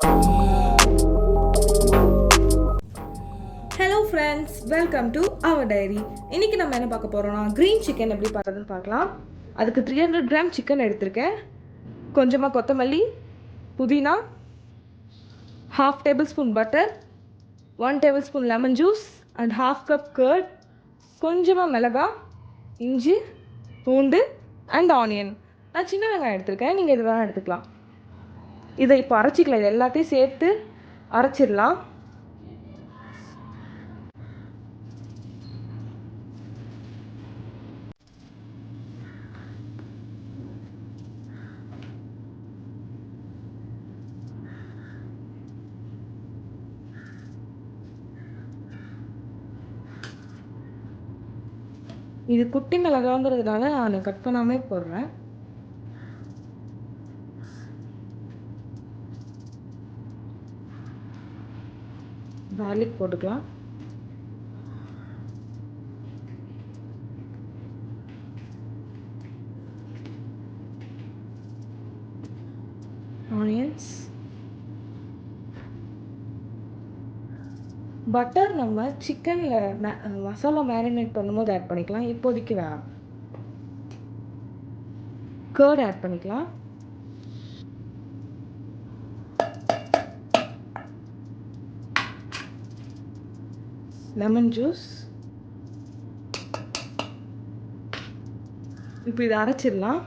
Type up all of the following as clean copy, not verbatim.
Hello friends, welcome to our diary. இன்றைக்கி நம்ம என்ன பார்க்க போகிறோம்னா க்ரீன் சிக்கன் எப்படி பண்ணுறதுன்னு பார்க்கலாம். அதுக்கு 300 கிராம் சிக்கன் எடுத்திருக்கேன். கொஞ்சமாக கொத்தமல்லி, புதினா, 1/2 tablespoon butter, 1 tablespoon lemon juice and 1/2 cup curd, கொஞ்சமாக மிளகாய், இஞ்சி, பூண்டு அண்ட் ஆனியன். நான் சின்ன வெங்காயம் எடுத்திருக்கேன், நீங்கள் இது வேணால் எடுத்துக்கலாம். இதை இப்போ அரைச்சிக்கலாம். இது எல்லாத்தையும் சேர்த்து அரைச்சிடலாம். இது குட்டி மிளகாங்கிறதுனால நான் கட் பண்ணாமே போடுறேன். கார்லிக் போட்டுக்கலாம். ஆனியன்ஸ், பட்டர் நம்ம சிக்கனில் மசாலா மேரினேட் பண்ணும்போது ஆட் பண்ணிக்கலாம். இப்போதைக்கு வேணாம். கர்ட் ஆட் பண்ணிக்கலாம். Lemon juice. இப்போ இதை அரைச்சிடலாம்.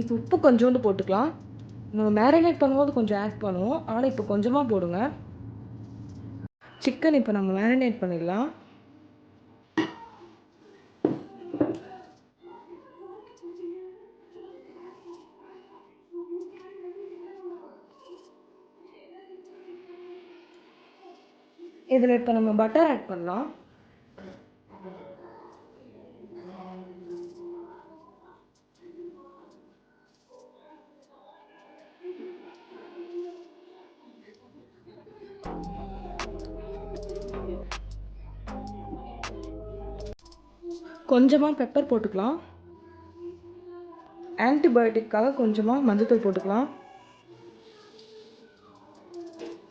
இப்போ உப்பு கொஞ்சோண்டு போட்டுக்கலாம். நம்ம மேரினேட் பண்ணும்போது கொஞ்சம் ஆட் பண்ணுவோம், ஆனால் இப்போ கொஞ்சமாக போடுங்க. சிக்கன் இப்போ நம்ம மேரினேட் பண்ணிடலாம். இதில் இப்போ நம்ம பட்டர் ஆட் பண்ணலாம். கொஞ்சமாக பெப்பர் போட்டுக்கலாம். ஆன்டிபயோட்டிக்காக கொஞ்சமாக மஞ்சள்தூள் போட்டுக்கலாம்.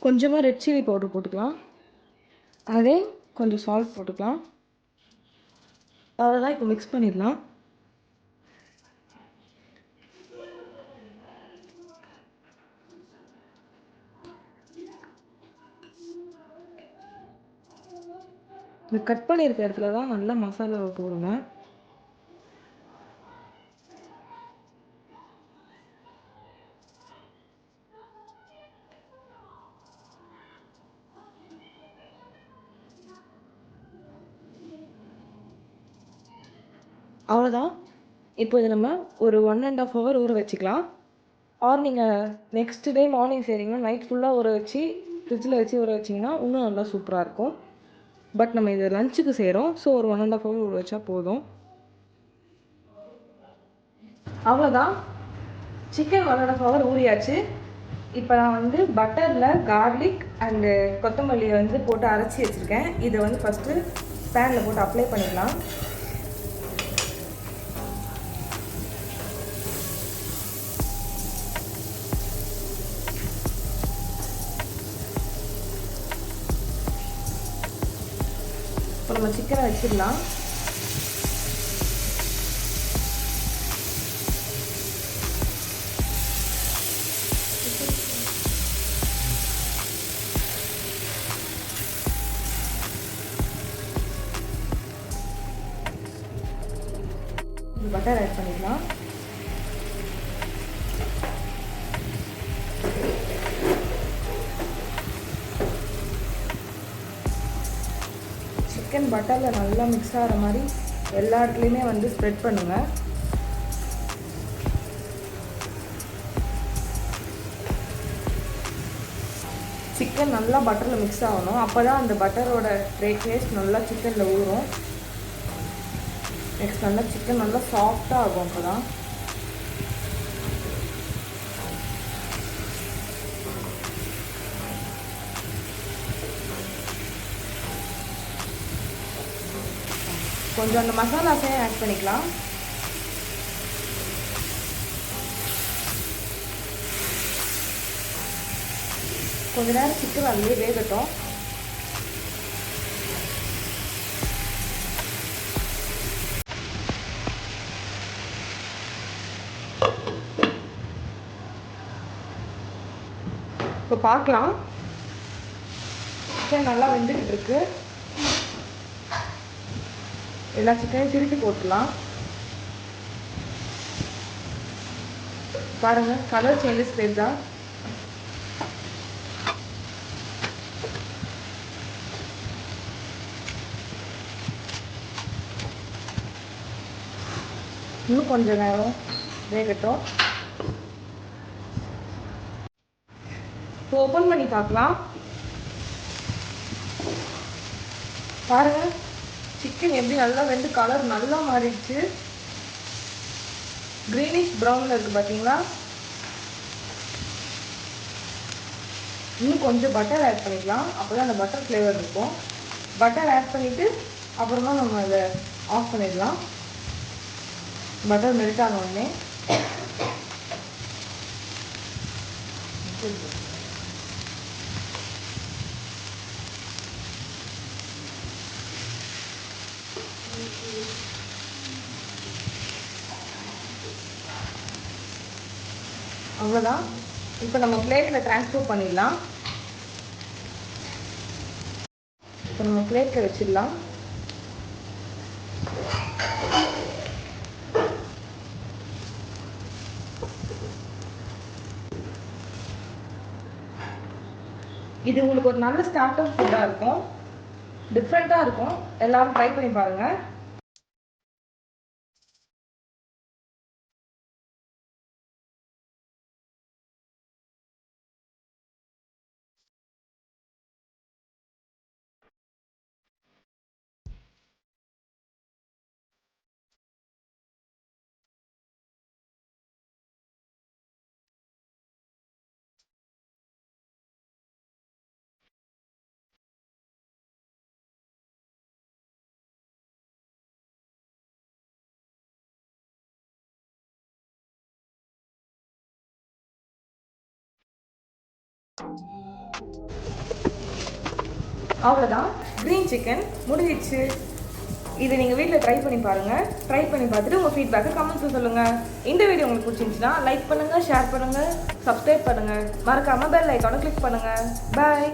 கொஞ்சமாக ரெட் சில்லி பவுடர் போட்டுக்கலாம். அதே கொஞ்சம் சால்ட் போட்டுக்கலாம். அதெல்லாம் இப்போ மிக்ஸ் பண்ணிடலாம். இந்த கட் பண்ணியிருக்க இடத்துல தான் நல்லா மசாலாவை போடுங்க. அவ்வளோதான். இப்போ இதை நம்ம ஒரு 1.5 hour ஊற வச்சுக்கலாம். ஆர் நீங்கள் நெக்ஸ்ட் டே மார்னிங் செய்கிறீங்கன்னா நைட் ஃபுல்லாக ஊற வச்சு ஃப்ரிட்ஜில் வச்சு ஊற வச்சிங்கன்னா இன்னும் நல்லா சூப்பராக இருக்கும். பட் நம்ம இதை லஞ்சுக்கு செய்கிறோம், ஸோ ஒரு 1.5 hour ஊற வச்சா போதும். அவ்வளோதான், சிக்கன் 1.5 hour ஊறியாச்சு. இப்போ நான் வந்து பட்டரில் கார்லிக் அண்டு கொத்தமல்லியை வந்து போட்டு அரைச்சி வச்சுருக்கேன். இதை வந்து ஃபஸ்ட்டு பேனில் போட்டு அப்ளை பண்ணிக்கலாம். இப்போ நம்ம சிக்கனை வச்சிடலாம். பட்டர் ஆட் பண்ணிக்கலாம். சிக்கன் பட்டரில் நல்லா மிக்ஸ் ஆகிற மாதிரி எல்லா இடத்துலையுமே வந்து ஸ்ப்ரெட் பண்ணுங்கள். சிக்கன் நல்லா பட்டரில் மிக்ஸ் ஆகணும். அப்போ தான் அந்த பட்டரோட டேஸ்ட் நல்லா சிக்கனில் ஊறும். நெக்ஸ்ட் நல்லா சிக்கன் நல்லா சாஃப்டாக ஆகும். அப்போ தான் கொஞ்சம் அந்த மசாலாஸையும் ஆட் பண்ணிக்கலாம். கொஞ்ச நேரம் சிக்கன் அதுலேயே வேகட்டும். இப்போ பார்க்கலாம். சிக்கன் நல்லா வெந்துக்கிட்டு இருக்கு. எல்லா சிக்கனையும் திருப்பி போட்டுக்கலாம். பாருங்க, கலர் சேஞ்சஸ் தெரியுதா? இன்னும் கொஞ்சம் நேரம் வேகட்டும். இப்போ ஓப்பன் பண்ணி பார்க்கலாம். பாருங்க, சிக்கன் எப்படி நல்லா வெந்து கலர் நல்லா மாறிடுச்சு. கிரீனிஷ் ப்ரௌனில் இருக்குது பார்த்தீங்களா? இன்னும் கொஞ்சம் பட்டர் ஆட் பண்ணிக்கலாம். அப்போ தான் அந்த பட்டர் ஃப்ளேவர் இருக்கும். பட்டர் ஆட் பண்ணிவிட்டு அப்புறமா நம்ம அதை ஆஃப் பண்ணிடலாம். பட்டர் மெல்ட் ஆன உடனே அவ்வளோதான். இப்போ நம்ம பிளேட்டில் ட்ரான்ஸ்ஃபர் பண்ணிடலாம். இப்போ நம்ம பிளேட்டில் வச்சிடலாம். இது உங்களுக்கு ஒரு நல்ல ஸ்டார்டர் ஃபுட்டாக இருக்கும். டிஃப்ரெண்ட்டாக இருக்கும். எல்லாரும் ட்ரை பண்ணி பாருங்கள். அவ்வளோதான், க்ரீன் சிக்கன் முடிஞ்சிடுச்சு. இதை நீங்கள் வீட்டில் ட்ரை பண்ணி பாருங்கள். ட்ரை பண்ணி பார்த்துட்டு உங்கள் ஃபீட்பேக்கை கமெண்ட்ஸில் சொல்லுங்கள். இந்த வீடியோ உங்களுக்கு பிடிச்சிருந்துச்சுன்னா லைக் பண்ணுங்கள், ஷேர் பண்ணுங்கள், சப்ஸ்கிரைப் பண்ணுங்கள். மறக்காமல் பெல் ஐக்கானை கிளிக் பண்ணுங்கள். பாய்.